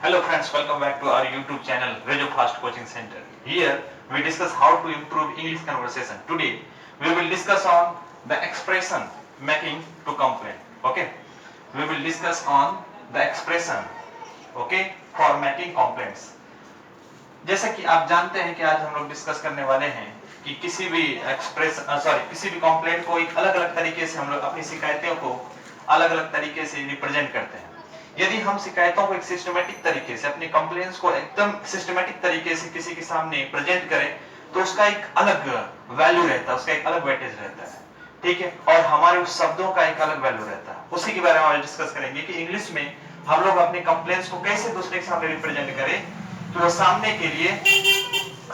Hello friends, welcome back to our YouTube channel Radio Fast Coaching Center. Here we discuss how to improve English conversation. Today we will discuss on the expression making to complain. Okay, we will discuss on the expression, okay, for making complaints. जैसा कि आप जानते हैं कि आज हम लोग discuss करने वाले हैं कि किसी भी किसी भी कंप्लेंट को एक अलग अलग तरीके से हम लोग अपनी शिकायतों को अलग अलग तरीके से रिप्रेजेंट करते हैं। यदि हम शिकायतों को एक सिस्टमेटिक तरीके से, अपनी कंप्लेंट्स को एकदम सिस्टमेटिक तरीके से किसी के सामने प्रेजेंट करें तो उसका एक अलग वैल्यू रहता है, उसका एक अलग वेटेज रहता है, ठीक है, और हमारे उस शब्दों का एक अलग वैल्यू रहता है। उसी के बारे में आज डिस्कस करेंगे कि इंग्लिश में हम लोग अपनी कंप्लेंट्स को कैसे दूसरे के सामने रिप्रेजेंट करें तो वो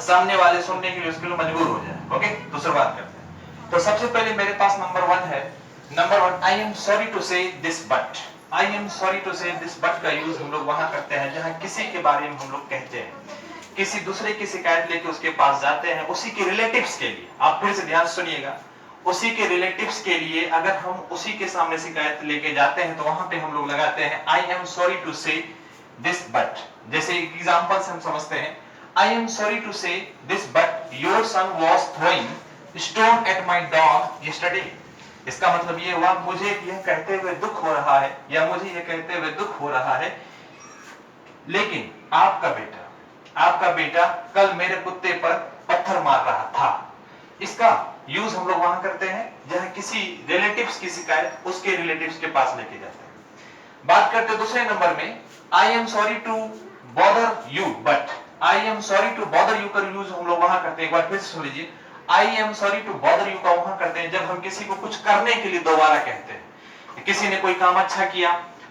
सामने वाले सुनने के लिए उसके लिए मजबूर हो जाए। ओके, तो शुरुआत करते हैं। तो सबसे पहले मेरे पास number one, I am sorry to say this but. I am sorry to say this but का यूज हम लोग वहां करते हैं जहां किसी के बारे में हम लोग कहते हैं, किसी दूसरे की शिकायत लेके उसके पास जाते हैं, उसी के रिलेटिव्स के लिए। आप फिर से ध्यान सुनिएगा, उसी के रिलेटिव्स के लिए अगर हम उसी के सामने शिकायत लेके जाते हैं तो वहां पे हम लोग लगाते हैं I am sorry to say this but. जैसे एग्जांपल से हम समझते हैं, I am sorry to say this but your son was throwing stone at my dog yesterday. इसका मतलब ये हुआ, मुझे यह कहते हुए दुख हो रहा है या मुझे यह कहते हुए दुख हो रहा है, लेकिन आपका बेटा कल मेरे कुत्ते पर पत्थर मार रहा था। इसका यूज हम लोग वहां करते हैं जहां किसी रिलेटिव्स की शिकायत उसके रिलेटिव्स के पास लेके जाते हैं। बात करते हैं दूसरे नंबर में, I am sorry to bother you but. I am sorry to bother you का यूज हम लोग वहां करते हैं, एक बार फिर से सुन लीजिए। I am sorry to bother you का वहां करते हैं जब हम किसी को कुछ करने के लिए दोबारा कहते हैं। किसी ने कोई काम अच्छा किया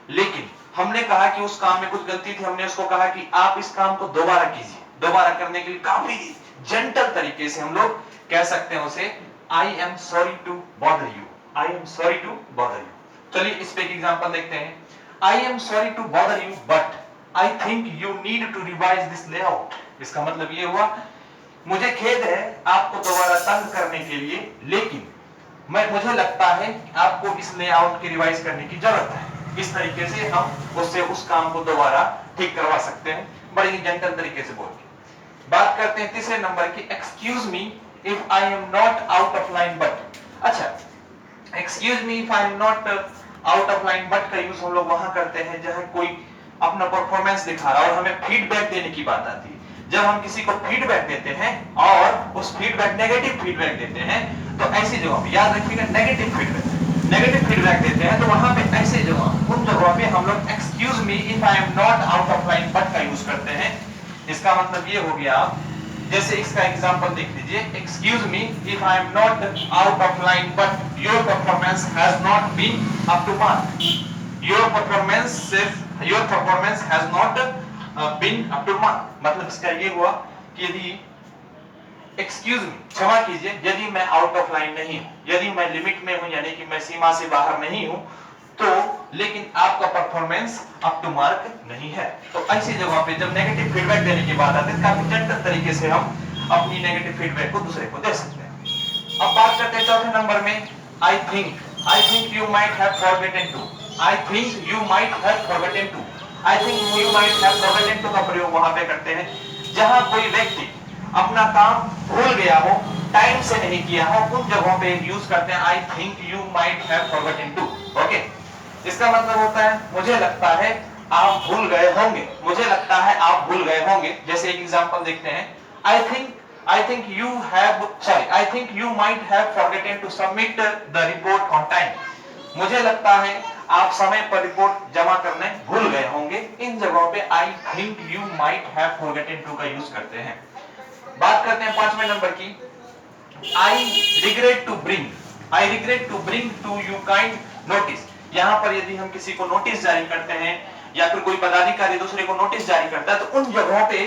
लेकिन हमने कहा कि उस काम में कुछ गलती थी, हमने उसको कहा कि आप इस काम को दोबारा कीजिए। दोबारा करने के लिए काफी जेंटल तरीके से हम लोग कह सकते हैं उसे, I am sorry to bother you. I am sorry to bother you. चलिए इस पे एक एग्जांपल देखते हैं। I am sorry to bother you but I think you need to revise this layout. इसका मतलब ये हुआ, मुझे खेद है आपको दोबारा तंग करने के लिए, लेकिन मुझे लगता है आपको इस लेआउट की रिवाइज करने की जरूरत है। इस तरीके से हम उससे उस काम को दोबारा ठीक करवा सकते हैं, बड़े ही जेंटल तरीके से बोल के। बात करते हैं तीसरे नंबर की, excuse me if I am not out of line but. अच्छा, excuse me if I am not out of line but का यूज हम लोग वहां करते हैं जहां कोई अपना परफॉर्मेंस दिखा रहा है और हमें फीडबैक देने की बात आती है। जब हम किसी को फीडबैक देते हैं और उस फीडबैक नेगेटिव फीडबैक देते हैं तो ऐसी जगह पे याद रखिएगा, नेगेटिव फीडबैक देते हैं तो वहां पे ऐसे जगह उन जगहों पे हम लोग excuse me if I am not out of line but का यूज करते हैं। इसका मतलब ये हो गया, जैसे इसका एग्जांपल देख लीजिए, excuse me if I am not out of line but your performance has not been up to mark. Your performance has not been up to mark. मतलब इसका ये हुआ कि यदि एक्सक्यूज मी, क्षमा कीजिए, यदि मैं आउट ऑफ लाइन नहीं हूं, यदि मैं लिमिट में हूं, यानी कि मैं सीमा से बाहर नहीं हूं, तो लेकिन आपका परफॉर्मेंस अप टू मार्क नहीं है। तो ऐसी जगह पे जब नेगेटिव फीडबैक देने की बात आती है, काफी जेंटल तरीके से हम अपनी नेगेटिव फीडबैक को दूसरे को दे सकते हैं। अब बात करते हैं चौथे नंबर में, I think you might have forgotten to. I think you might have forgotten to. I think you might have forgotten to का प्रयोग वहां पे करते हैं जहां कोई व्यक्ति अपना काम भूल गया हो, टाइम से नहीं किया हो, उन जगहों पे यूज करते हैं I think you might have forgotten to. Okay, इसका मतलब होता है मुझे लगता है आप भूल गए होंगे, मुझे लगता है आप भूल गए होंगे। जैसे एक एग्जांपल देखते हैं, I think you might have forgotten to submit the report on time. मुझे लगता है आप समय पर रिपोर्ट जमा करने भूल गए होंगे। इन जगहों पे I think you might have forgotten to का यूज करते हैं। बात करते हैं पांचवें नंबर की, I regret to bring to you kind notice. यहां पर यदि हम किसी को नोटिस जारी करते हैं या फिर कोई पदाधिकारी दूसरे को नोटिस जारी करता है तो उन जगहों पे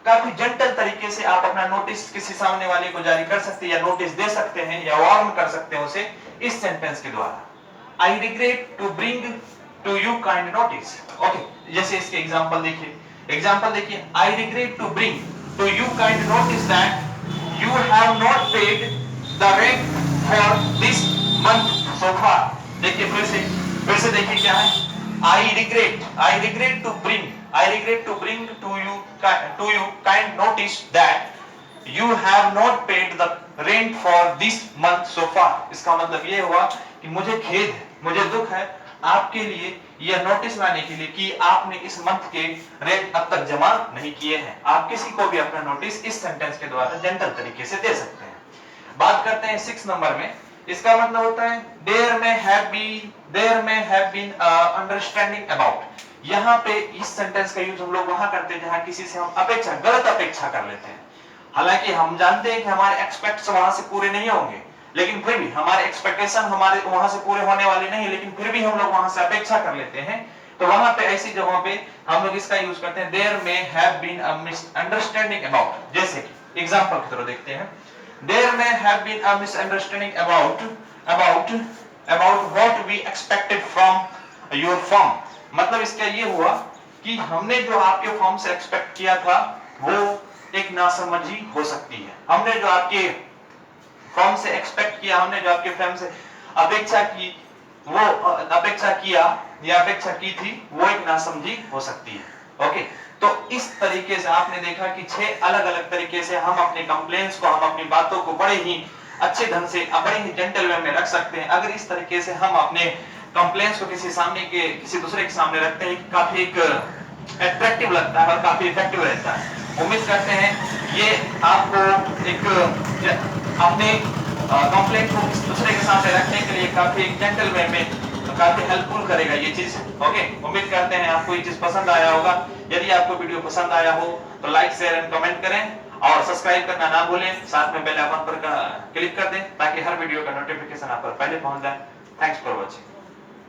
काफी जेंटल तरीके से आप अपना नोटिस किसी सामने वाले को जारी कर सकते हैं या नोटिस दे सकते हैं या वार्न कर सकते हैं उसे इस सेंटेंस के द्वारा, I regret to bring to you kind notice. Okay, जैसे इसके एग्जांपल देखिए, I regret to bring to you kind notice that you have not paid the rent for this month so far. देखिए फिर से देखिए क्या है, I regret to bring to you kind notice that you have not paid the rent for this month so far. इसका मतलब ये हुआ कि मुझे खेद है, मुझे दुख है आपके लिए यह नोटिस लाने के लिए कि आपने इस मंथ के रेंट अब तक जमा नहीं किए हैं। आप किसी को भी अपना नोटिस इस सेंटेंस के द्वारा जेंटल तरीके से दे सकते हैं। बात करते हैं 6 नंबर में। इसका मतलब होता है there may have been understanding about. यहाँ पे इस सेंटेंस का यूज हम लोग वहां करते हैं जहां किसी से हम गलत अपेक्षा कर लेते हैं। हालांकि हम जानते हैं कि हमारे एक्सपेक्ट्स वहां से पूरे नहीं होंगे, लेकिन फिर भी हमारे एक्सपेक्टेशन हमारे वहां से पूरे होने वाले नहीं, लेकिन फिर भी हम लोग वहां से अपेक्षा कर लेते हैं। तो वहां पे ऐसी जगहों पे हम लोग इसका यूज करते हैं there may have been a misunderstanding about. जैसे कि एग्जांपल की तरह देखते हैं, there may have been a misunderstanding about what we expected from your firm. मतलब इसका ये हुआ कि हमने जो आपके फर्म से एक्सपेक्ट किया था वो एक नासमझी हो सकती है। हमने जो आपके फर्म से एक्सपेक्ट किया, हमने जो आपके फर्म से अपेक्षा की वो अपेक्षा किया या अपेक्षा की थी वो एक नासमझी हो सकती है। ओके, तो इस तरीके से आपने देखा कि 6 अलग-अलग तरीके से हम अपने कंप्लेंट्स को, हम अपनी बातों को बड़े ही अच्छे ढंग से, बड़े ही जेंटल वे में रख सकते हैं। अगर इस तरीके से हम अपने कंप्लेंट्स को किसी दूसरे के सामने रखते हैं, काफी एक अट्रैक्टिव लगता है और काफी इफेक्टिव रहता है। उम्मीद करते हैं ये आपको एक अपने कंप्लेंट को दूसरे के सामने रखने के लिए काफी जेंटल वे में काफी हेल्पफुल करेगा ये चीज। ओके, उम्मीद करते हैं आपको ये चीज पसंद आया होगा। यदि आपको वीडियो पसंद आया हो तो लाइक शेयर एंड कमेंट करें और सब्सक्राइब करना ना भूलें। साथ में बेल आइकन पर क्लिक कर दें ताकि हर वीडियो का नोटिफिकेशन आप पर पहले पहुंच जाए। Thanks for watching.